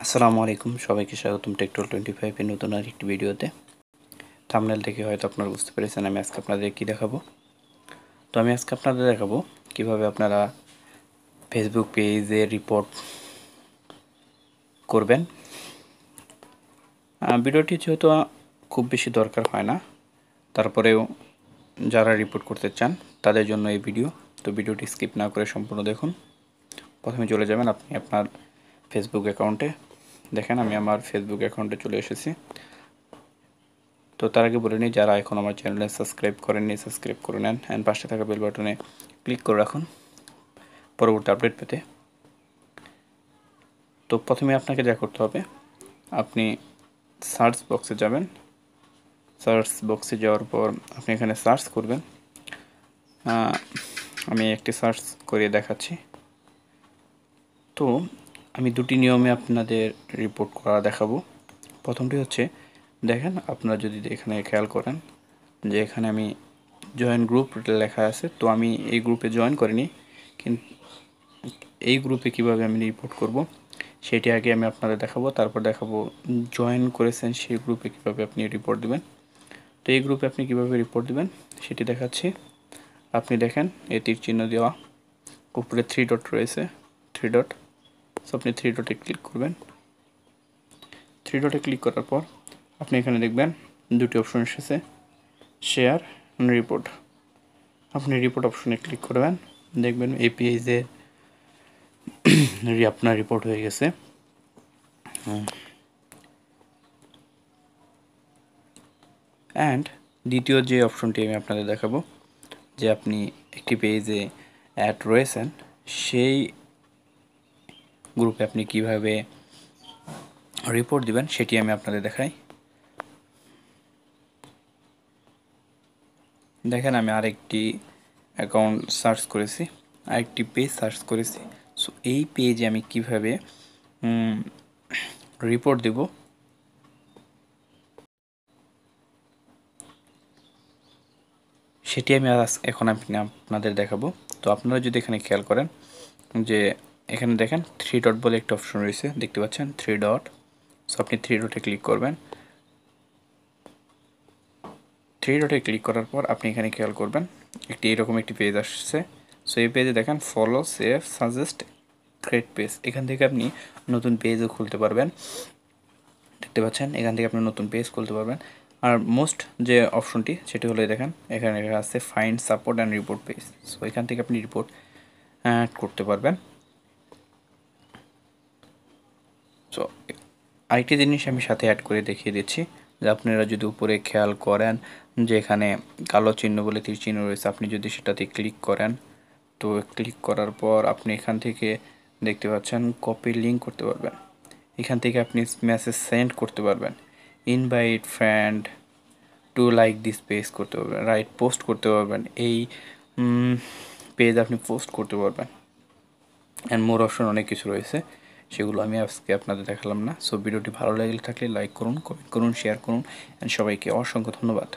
আসসালামু আলাইকুম, সবাইকে স্বাগতম টেকটোল 25 এর নতুন আরেকটি ভিডিওতে। থাম্বনেল দেখে হয়তো আপনারা বুঝতে পেরেছেন আমি আজকে আপনাদের কি দেখাবো। তো আমি আজকে আপনাদের দেখাবো কিভাবে আপনারা ফেসবুক পেজে রিপোর্ট করবেন। ভিডিওটি যেহেতু খুব বেশি দরকার হয় না, তারপরেও যারা রিপোর্ট করতে চান তাদের জন্য এই ভিডিও। তো ভিডিওটি স্কিপ না করে সম্পূর্ণ দেখুন। প্রথমে চলে যাবেন আপনি আপনার ফেসবুক অ্যাকাউন্টে। দেখেন আমি আমার ফেসবুক অ্যাকাউন্টে চলে এসেছি। তো তার আগে বলে নিই, যারা এখন আমার চ্যানেলে সাবস্ক্রাইব করেননি সাবস্ক্রাইব করে নেন অ্যান্ড পাশে থাকা বেল বাটনে ক্লিক করে রাখুন পরবর্তী আপডেট পেতে। তো প্রথমে আপনাকে যা করতে হবে, আপনি সার্চ বক্সে যাবেন। সার্চ বক্সে যাওয়ার পর আপনি এখানে সার্চ করবেন। আমি একটি সার্চ করে দেখাচ্ছি। তো আমি দুটি নিয়মে আপনাদের রিপোর্ট করা দেখাবো। প্রথমটি হচ্ছে, দেখেন আপনারা যদি এখানে খেয়াল করেন যে এখানে আমি জয়েন গ্রুপ লেখা আছে। তো আমি এই গ্রুপে জয়েন করিনি, কিন্তু এই গ্রুপে কিভাবে আমি রিপোর্ট করব সেটি আগে আমি আপনাদের দেখাবো। তারপর দেখাবো জয়েন করেছেন সেই গ্রুপে কিভাবে আপনি রিপোর্ট দেবেন। তো এই গ্রুপে আপনি কিভাবে রিপোর্ট দেবেন সেটি দেখাচ্ছি। আপনি দেখেন এই তীর চিহ্ন দেওয়া, উপরে 3 ডট রয়েছে, 3 ডট। সো আপনি 3 ডটে ক্লিক করবেন। 3 ডটে ক্লিক করার পর আপনি এখানে দেখবেন দুটি অপশন এসেছে, শেয়ার রিপোর্ট। আপনি রিপোর্ট অপশনে ক্লিক করবেন, দেখবেন এই পেজে আপনার রিপোর্ট হয়ে গেছে। অ্যান্ড দ্বিতীয় যে অপশনটি আমি আপনাদের দেখাবো, যে আপনি একটি পেজে অ্যাড রয়েছেন সেই গ্রুপে আপনি কিভাবে রিপোর্ট দিবেন সেটি আমি আপনাদের দেখাই। দেখেন আমি আরেকটি অ্যাকাউন্ট সার্চ করেছি, আরেকটি পেজ সার্চ করেছি। সো এই পেজে আমি কিভাবে রিপোর্ট দেব সেটি আমি এখন আপনাদের দেখাবো। তো আপনারা যদি এখানে খেয়াল করেন যে এখানে দেখেন 3 ডট বলে একটা অপশন রয়েছে, দেখতে পাচ্ছেন 3 ডট। সো আপনি 3 ডটে ক্লিক করবেন। 3 ডটে ক্লিক করার পর আপনি এখানে খেয়াল করবেন এরকম একটি পেজ আসছে। সো এই পেজে দেখেন follow, save, suggest, create page. এখান থেকে আপনি নতুন পেজও খুলতে পারবেন। দেখতে পাচ্ছেন এখান থেকে আপনি নতুন পেজ খুলতে পারবেন। আর মোস্ট যে অপশনটি সেটি হলো দেখেন এখানে লেখা আছে find, support and report page. So এখান থেকে আপনি রিপোর্ট করতে পারবেন। সো আরেকটি জিনিস আমি সাথে অ্যাড করে দেখিয়ে দিচ্ছি, যে আপনারা যদি উপরে খেয়াল করেন যে এখানে কালো চিহ্ন বলে তীর চিহ্ন রয়েছে, আপনি যদি সেটাতে ক্লিক করেন, তো ক্লিক করার পর আপনি এখান থেকে দেখতে পাচ্ছেন কপি লিঙ্ক করতে পারবেন। এখান থেকে আপনি মেসেজ সেন্ড করতে পারবেন, invite friend to like this page করতে পারবেন, রাইট পোস্ট করতে পারবেন, এই পেজ আপনি পোস্ট করতে পারবেন। অ্যান্ড মোর অপশন অনেক কিছু রয়েছে, সেগুলো আমি আজকে আপনাদের দেখালাম না। সো ভিডিওটি ভালো লাগলে থাকলে লাইক করুন, কমেন্ট করুন, শেয়ার করুন। অ্যান্ড সবাইকে অসংখ্য ধন্যবাদ।